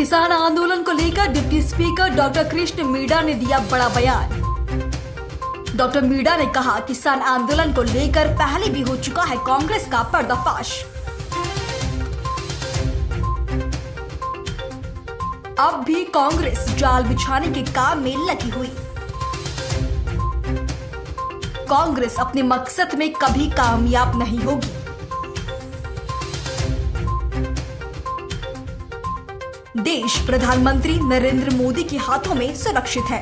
किसान आंदोलन को लेकर deputy speaker doctor Krishna Meena ने दिया बड़ा बयान। डॉक्टर मीणा ने कहा, किसान आंदोलन को लेकर पहले भी हो चुका है कांग्रेस का पर्दाफाश। अब भी कांग्रेस जाल बिछाने के काम में लगी हुई। कांग्रेस अपने मकसद में कभी कामयाब नहीं होगी। देश प्रधानमंत्री नरेंद्र मोदी के हाथों में सुरक्षित है।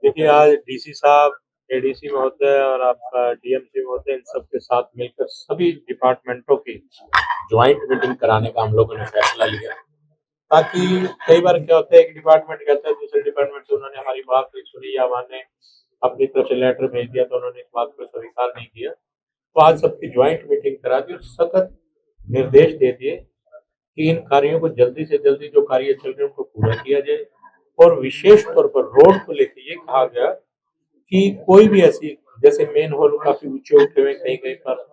देखिए, आज डीसी साहब, एडीसी महोदय और आपका डीएमसी महोदय, इन सब के साथ मिलकर सभी डिपार्टमेंटों की ज्वाइंट मीटिंग कराने का हम लोगों ने फैसला लिया, ताकि कई बार क्या होता है, एक डिपार्टमेंट कहता है, दूसरे डिपार्टमेंट से उन्होंने हमारी बात नहीं सुनी या माने अपनी तरफ से लेटर भेज दिया तो उन्होंने इस बात को स्वीकार नहीं किया। तो आज सबकी ज्वाइंट मीटिंग करा दी और सख्त निर्देश दे दिए कि इन कार्यों को जल्दी से जल्दी, जो कार्य चल रहे हैं उनको पूरा किया जाए। और विशेष तौर पर रोड को लेकर ये कहा गया कि कोई भी ऐसी, जैसे मेन होल काफी ऊंचे उठे हुए कहीं कहीं पर,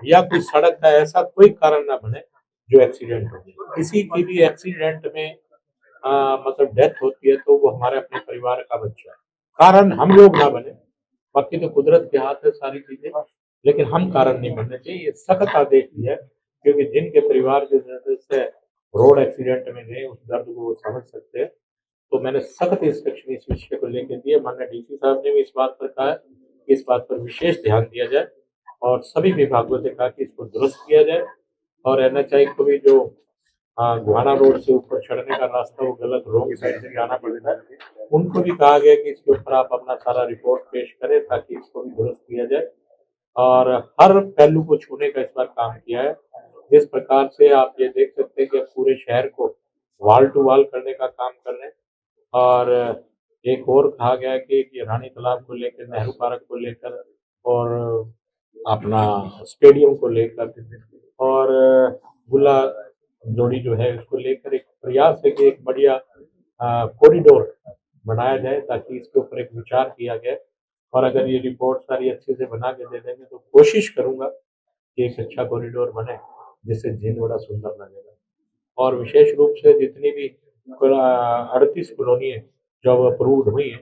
या कोई सड़क का ऐसा कोई कारण ना बने जो एक्सीडेंट हो। किसी की भी एक्सीडेंट में मतलब डेथ होती है तो वो हमारे अपने परिवार का बच्चा है, कारण हम लोग ना बने। बाकी तो कुदरत के हाथ है सारी चीजें, लेकिन हम कारण नहीं बनने चाहिए। ये सख्त आदेश दिया है, क्योंकि जिनके परिवार के सदस्य रोड एक्सीडेंट में गए उस दर्द को वो समझ सकते हैं। तो मैंने सख्त इंस्ट्रक्शन इस विषय को लेकर दिए। माननीय डीसी साहब ने भी इस बात पर कहा कि इस बात पर विशेष ध्यान दिया जाए और सभी विभागों से कहा कि इसको दुरुस्त किया जाए। और एनएचआई को भी जो गुहाना रोड से ऊपर चढ़ने का रास्ता वो गलत रोड साइड से जाना पड़ता है, उनको भी कहा गया कि इसके ऊपर आप अपना सारा रिपोर्ट पेश करें ताकि इसको भी दुरुस्त किया जाए। और हर पहलू को छूने का इस बार काम किया है। जिस प्रकार से आप ये देख सकते हैं कि अब पूरे शहर को वॉल टू वॉल करने का काम कर रहे हैं। और एक और कहा गया कि रानी तालाब को लेकर, नेहरू पार्क को लेकर और अपना स्टेडियम को लेकर और गुला जोड़ी जो है उसको लेकर एक प्रयास है कि एक बढ़िया कॉरिडोर बनाया जाए, ताकि इसके ऊपर एक विचार किया जाए। और अगर ये रिपोर्ट सारी अच्छे से बना के दे देंगे तो कोशिश करूंगा कि एक अच्छा कॉरिडोर बने जिससे जींद बड़ा सुंदर लगेगा। और विशेष रूप से जितनी भी 38 कॉलोनी है जो अब अप्रूव्ड हुई है,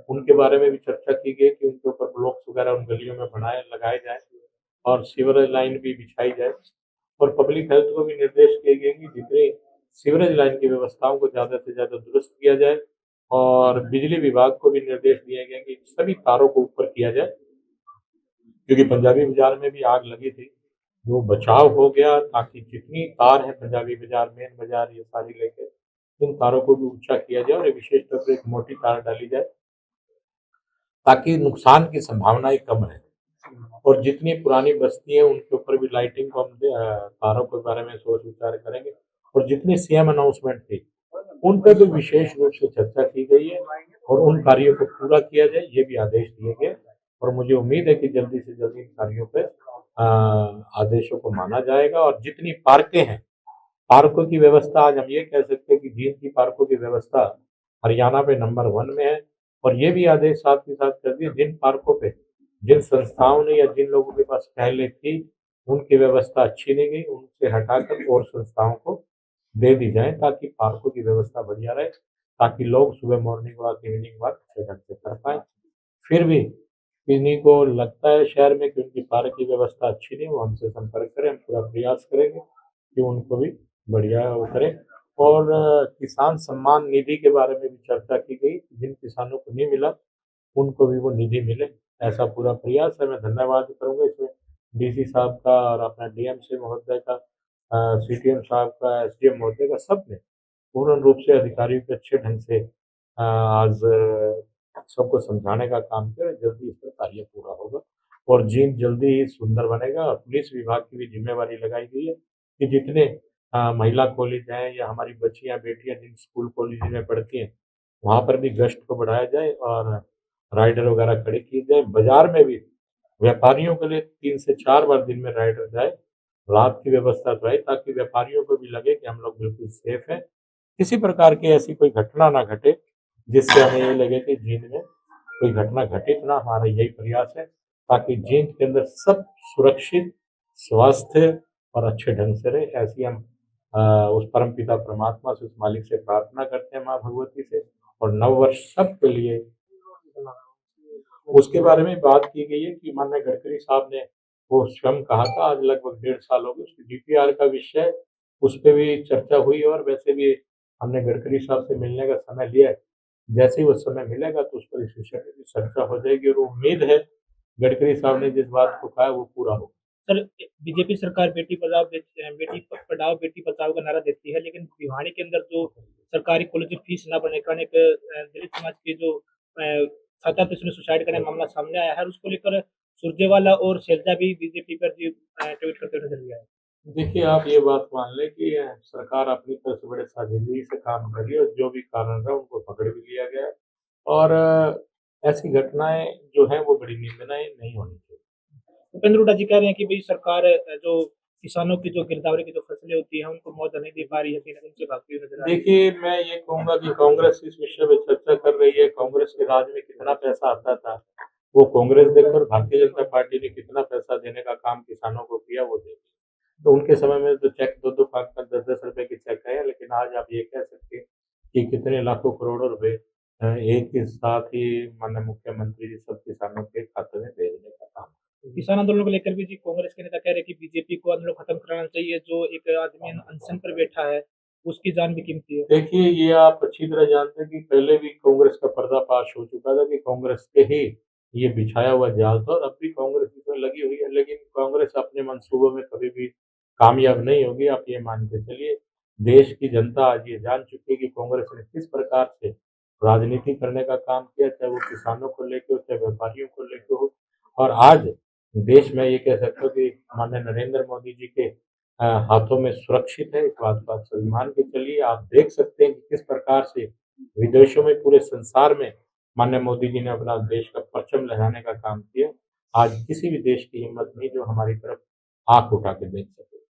उनके बारे में भी चर्चा की गई कि उनके ऊपर ब्लॉक्स वगैरह उन गलियों में लगाए जाए और सीवरेज लाइन भी बिछाई जाए। और पब्लिक हेल्थ को भी निर्देश दिए गए कि जितनी सीवरेज लाइन की व्यवस्थाओं को ज़्यादा से ज़्यादा दुरुस्त किया जाए। और बिजली विभाग को भी निर्देश दिए गए कि सभी तारों को ऊपर किया जाए, क्योंकि पंजाबी बाजार में भी आग लगी थी, जो बचाव हो गया, ताकि जितनी तार है पंजाबी बाजार, मेन बाजार, ये सारी लेके इन तारों को भी ऊंचा किया जाए और विशेष तौर पर एक मोटी तार डाली जाए ताकि नुकसान की संभावनाएं कम रहे। और जितनी पुरानी बस्ती है उनके ऊपर भी लाइटिंग को हम तारों के बारे में सोच विचार करेंगे। और जितनी सीएम अनाउंसमेंट थी उन पर भी विशेष रूप से चर्चा की गई है और उन कार्यों को पूरा किया जाए, ये भी आदेश दिए गए। और मुझे उम्मीद है कि जल्दी से जल्दी इन कार्यों पर आदेशों को माना जाएगा। और जितनी पार्कें हैं, पार्कों की व्यवस्था, आज हम ये कह सकते हैं कि जींद की पार्कों की व्यवस्था हरियाणा पे नंबर 1 में है। और ये भी आदेश साथ ही साथ कर दिए, जिन पार्कों पे जिन संस्थाओं ने या जिन लोगों के पास पहले थी उनकी व्यवस्था अच्छी नहीं गई, उनसे हटाकर और संस्थाओं को दे दी जाए, ताकि पार्कों की व्यवस्था बढ़िया रहे, ताकि लोग सुबह मॉर्निंग वॉक, इवनिंग वॉक अच्छे ढंग से कर पाए। फिर भी किन्हीं को लगता है शहर में कि उनकी पार्क की व्यवस्था अच्छी नहीं, वो हमसे संपर्क करें, हम पूरा प्रयास करेंगे कि उनको भी बढ़िया वो करें। और किसान सम्मान निधि के बारे में भी चर्चा की गई, जिन किसानों को नहीं मिला उनको भी वो निधि मिले, ऐसा पूरा प्रयास है। मैं धन्यवाद करूंगा इसमें डीसी साहब का और अपना डीएमसी महोदय का, सीटीएम साहब का, एसडीएम महोदय का, सब ने पूर्ण रूप से अधिकारियों के अच्छे ढंग से आज सबको समझाने का काम किया। जल्दी इस पर कार्य पूरा होगा और जींद जल्दी ही सुंदर बनेगा। और पुलिस विभाग की भी जिम्मेवारी लगाई गई है कि जितने महिला कॉलेज हैं या हमारी बच्चियां बेटियां जिन स्कूल कॉलेज में पढ़ती हैं वहाँ पर भी गश्त को बढ़ाया जाए और राइडर वगैरह खड़े किए जाए। बाजार में भी व्यापारियों के लिए 3 से 4 बार दिन में राइडर जाए, रात की व्यवस्था तो है, ताकि व्यापारियों को भी लगे कि हम लोग बिल्कुल सेफ हैं, किसी प्रकार की ऐसी कोई घटना ना घटे जिससे हमें ये लगे कि जींद में कोई घटना घटित ना। हमारा यही प्रयास है ताकि जींद के अंदर सब सुरक्षित, स्वस्थ और अच्छे ढंग से रहे। ऐसी हम उस परमपिता परमात्मा से, उस मालिक से प्रार्थना करते हैं, माँ भगवती से, और नववर्ष सबके लिए। उसके बारे में बात की गई है कि माननीय गडकरी साहब ने वो स्वयं कहा था, आज लगभग 1.5 साल हो गए उसकी डीपीआर का विषय, उस पे भी चर्चा हुई और वैसे भी हमने गडकरी साहब से मिलने का समय लिया है। जैसे ही वो समय मिलेगा तो उस पर इस विषय पे भी चर्चा हो जाएगी और उम्मीद है गडकरी साहब ने जिस बात को कहा है वो पूरा होगा। सर, बीजेपी सरकार बेटी पढ़ाओ बेटी बचाओ का नारा देती है, लेकिन भिवानी के अंदर जो सरकारी कॉलेज की फीस न भरने के कारण एक दलित समाज के जो छात्रा थे उसने सुसाइड करने का मामला सामने आया है, उसको लेकर सुरजेवाला और शैलजा भी बीजेपी पर ट्वीट करते हुए नजर आए। देखिए, आप ये बात मान लें कि सरकार अपनी तरफ से बड़े साझेदारी से काम कर रही है और जो भी कारण रहा उनको पकड़ भी लिया गया है और ऐसी घटनाएं जो हैं वो बड़ी निंदनीय नहीं होनी चाहिए। उपेंद्र हुड्डा जी कह रहे हैं कि भाई सरकार जो किसानों की जो गिरदावरी की जो फसलें होती हैं उनको मुआवजा नहीं दे पा रही है, कहीं ना कहीं उनसे भागती हुई नजर आ रही है। देखिए, मैं ये कहूँगा कि कांग्रेस इस विषय पे चर्चा कर रही है, कांग्रेस के राज में कितना पैसा आता था, वो कांग्रेस देखकर भारतीय जनता पार्टी ने कितना पैसा देने का काम किसानों को किया वो देखे। तो उनके समय में तो चेक 2-2, 5-5, 10-10 रुपए के चेक आए, लेकिन आज आप ये कह सकते हैं कि कितने लाखों करोड़ों रुपए एक ही साथ ही माननीय मुख्यमंत्री जी सब किसानों के खाते में भेजने का काम। किसान आंदोलन को लेकर भी जी कांग्रेस के नेता कह रहे हैं कि बीजेपी को आंदोलन खत्म कराना चाहिए, जो एक आदमी अनशन पर बैठा है उसकी जान भी कीमती है। देखिए, ये आप अच्छी तरह जानते हैं कि पहले भी कांग्रेस का पर्दाफाश हो चुका था कि कांग्रेस के ही ये बिछाया हुआ जाल था और अब भी कांग्रेस इसमें लगी हुई है, लेकिन कांग्रेस अपने मंसूबों में कभी भी कामयाब नहीं होगी, आप ये मान के चलिए। देश की जनता आज ये जान चुकी है कि कांग्रेस ने किस प्रकार से राजनीति करने का काम किया, चाहे वो किसानों को लेके हो, चाहे व्यापारियों को लेके हो। और आज देश में ये कह सकते हो कि माननीय नरेंद्र मोदी जी के हाथों में सुरक्षित है, इस बात को आप सभी मान के चलिए। आप देख सकते हैं कि किस प्रकार से विदेशों में, पूरे संसार में माननीय मोदी जी ने अपना देश का परचम लहराने का काम किया। आज किसी भी देश की हिम्मत नहीं जो हमारी तरफ आँख उठा के देख सके।